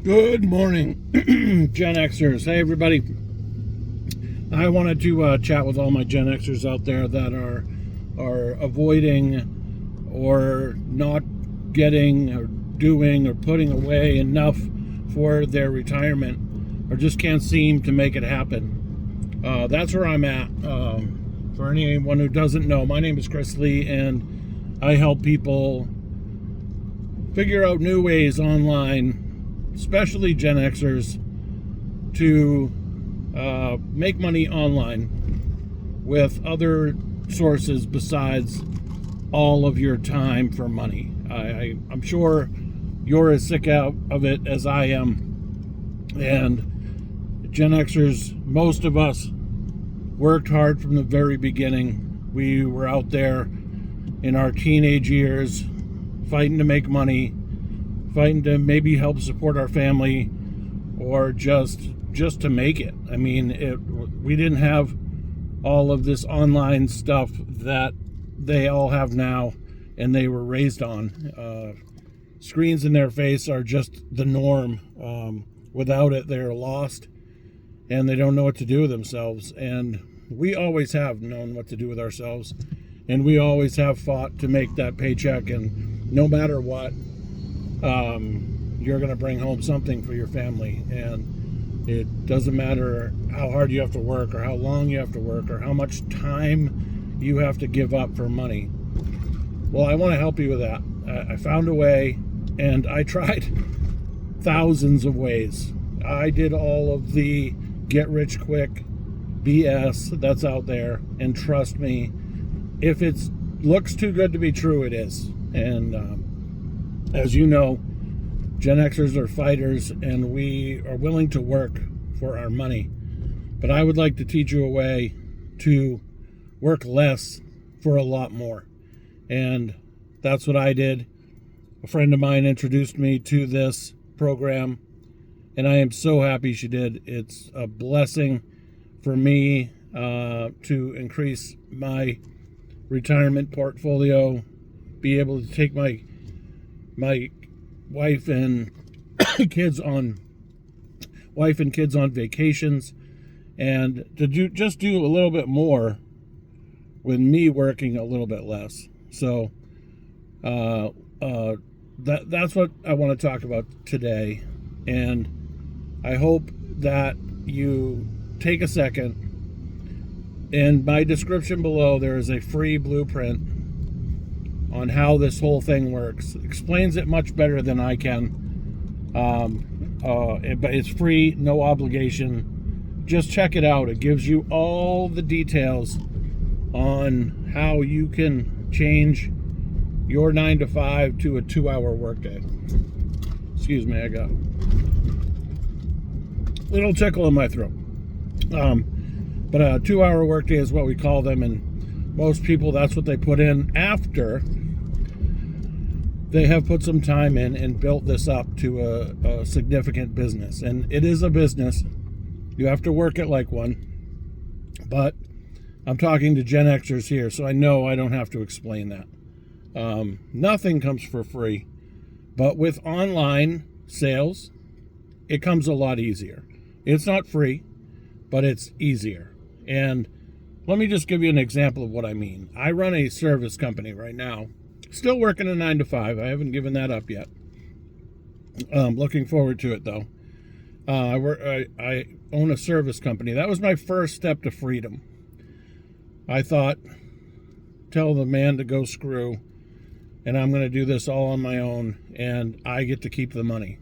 Good morning, Gen Xers. Hey, everybody. I wanted to chat with all my Gen Xers out there that are avoiding or not getting or doing or putting away enough for their retirement or just can't seem to make it happen. That's where I'm at. For anyone who doesn't know, my name is Chris Lee, and I help people figure out new ways online, especially Gen Xers, to make money online with other sources besides all of your time for money. I'm sure you're as sick out of it as I am. And Gen Xers, most of us, worked hard from the very beginning. We were out there in our teenage years fighting to make money, fighting to maybe help support our family, or just to make it. I mean, we didn't have all of this online stuff that they all have now and they were raised on. Screens in their face are just the norm. Without it, they're lost and they don't know what to do with themselves. And we always have known what to do with ourselves, and we always have fought to make that paycheck, and no matter what, you're going to bring home something for your family. And it doesn't matter how hard you have to work or how long you have to work or how much time you have to give up for money. Well, I want to help you with that. I found a way, and I tried thousands of ways. I did all of the get rich quick BS that's out there, and trust me, if it looks too good to be true, it is. And as you know, Gen Xers are fighters, and we are willing to work for our money. But I would like to teach you a way to work less for a lot more. And that's what I did. A friend of mine introduced me to this program, and I am so happy she did. It's a blessing for me to increase my retirement portfolio, be able to take my wife and kids on vacations, and to do a little bit more with me working a little bit less. So that's what I want to talk about today, and I hope that you take a second. In my description below, there is a free blueprint on how this whole thing works. It explains it much better than I can. But it's free, no obligation. Just check it out. It gives you all the details on how you can change your 9 to 5 to a 2-hour workday. Excuse me, I got a little tickle in my throat. But a 2-hour workday is what we call them, and most people, that's what they put in after they have put some time in and built this up to a significant business. And it is a business. You have to work it like one. But I'm talking to Gen Xers here, so I know I don't have to explain that. Nothing comes for free. But with online sales, it comes a lot easier. It's not free, but it's easier. And let me just give you an example of what I mean. I run a service company right now. Still working a 9 to 5. I haven't given that up yet. Looking forward to it, though. I own a service company. That was my first step to freedom. I thought, tell the man to go screw, and I'm going to do this all on my own, and I get to keep the money.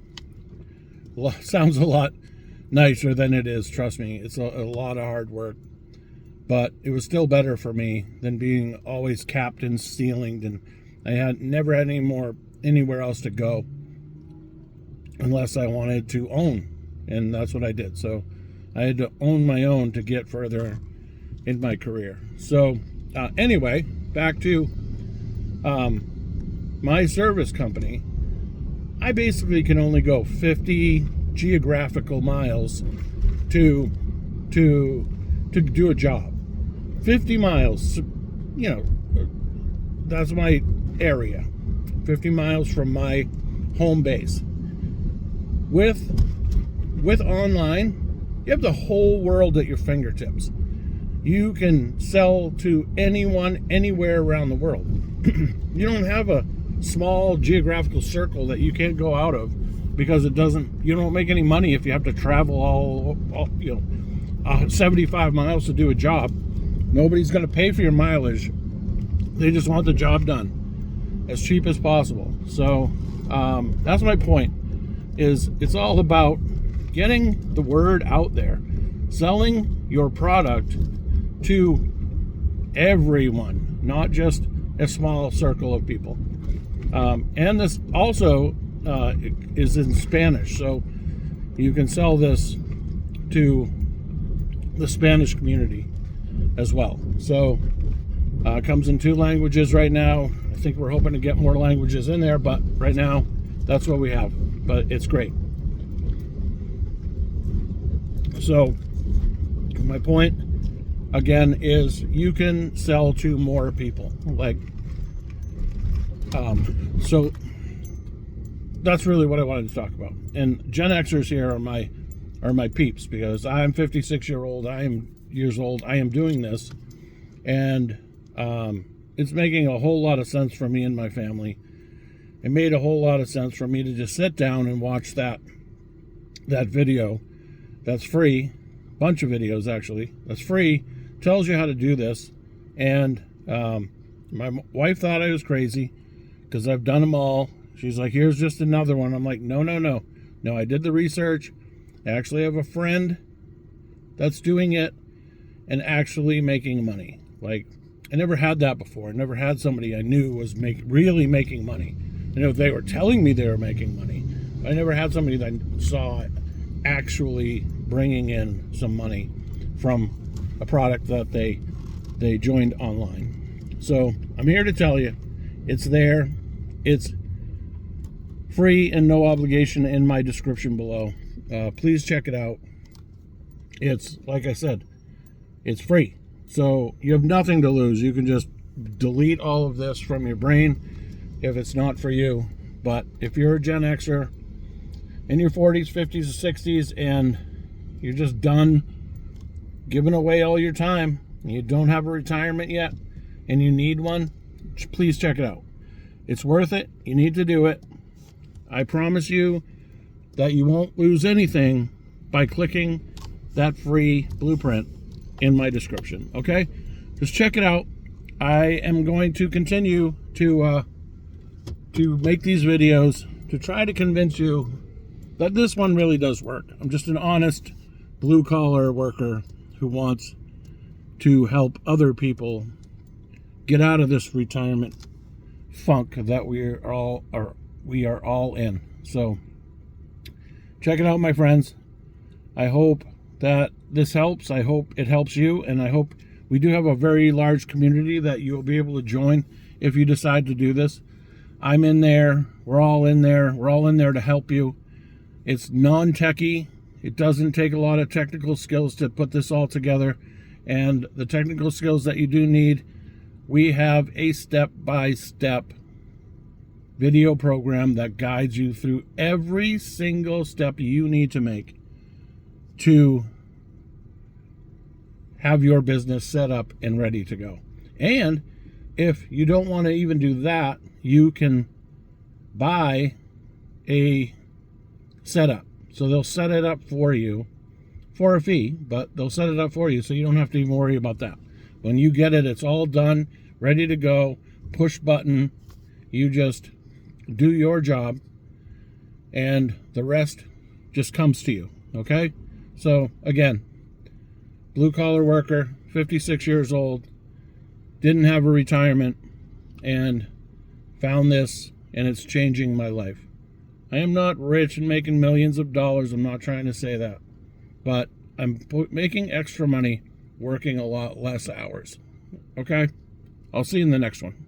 Well, sounds a lot nicer than it is, trust me. It's a lot of hard work. But it was still better for me than being always capped and ceilinged, and I never had anywhere else to go unless I wanted to own, and that's what I did. So I had to own my own to get further in my career. So anyway, back to my service company. I basically can only go 50 geographical miles to do a job. 50 miles, that's my area. 50 miles from my home base. with online, you have the whole world at your fingertips. You can sell to anyone, anywhere around the world. You don't have a small geographical circle that you can't go out of, because you don't make any money if you have to travel all 75 miles to do a job. Nobody's going to pay for your mileage. They just want the job done as cheap as possible. So that's my point, is it's all about getting the word out there, selling your product to everyone, not just a small circle of people. And this also is in Spanish, so you can sell this to the Spanish community as well. So it comes in 2 languages right now. I think we're hoping to get more languages in there, but right now that's what we have. But it's great. So my point again is you can sell to more people. So that's really what I wanted to talk about. And Gen Xers here are my peeps, because I'm 56 years old. I am doing this, and it's making a whole lot of sense for me and my family. It made a whole lot of sense for me to just sit down and watch that video that's free. Bunch of videos, actually, that's free, tells you how to do this. And my wife thought I was crazy because I've done them all. She's like, here's just another one. I'm like, no, I did the research. I actually have a friend that's doing it and actually making money. Like, I never had that before. I never had somebody I knew was really making money. I know they were telling me they were making money. I never had somebody that I saw actually bringing in some money from a product that they joined online. So I'm here to tell you, it's there. It's free and no obligation in my description below. Please check it out. It's, like I said, it's free. So you have nothing to lose. You can just delete all of this from your brain if it's not for you. But if you're a Gen Xer in your 40s, 50s, or 60s, and you're just done giving away all your time, and you don't have a retirement yet, and you need one, please check it out. It's worth it. You need to do it. I promise you that you won't lose anything by clicking that free blueprint in my description. Okay? Just check it out. I am going to continue to make these videos to try to convince you that this one really does work. I'm just an honest blue-collar worker who wants to help other people get out of this retirement funk that we are all in. So check it out, my friends. I hope that this helps. I hope it helps you, and I hope we do have a very large community that you'll be able to join if you decide to do this. I'm in there. We're all in there. We're all in there to help you. It's non-techy. It doesn't take a lot of technical skills to put this all together. And the technical skills that you do need, we have a step-by-step video program that guides you through every single step you need to make to have your business set up and ready to go. And if you don't want to even do that, you can buy a setup. So they'll set it up for you for a fee, but they'll set it up for you so you don't have to even worry about that. When you get it, it's all done, ready to go, push button. You just do your job, and the rest just comes to you, okay? So, again, blue-collar worker, 56 years old, didn't have a retirement, and found this, and it's changing my life. I am not rich and making millions of dollars. I'm not trying to say that. But I'm making extra money working a lot less hours. Okay? I'll see you in the next one.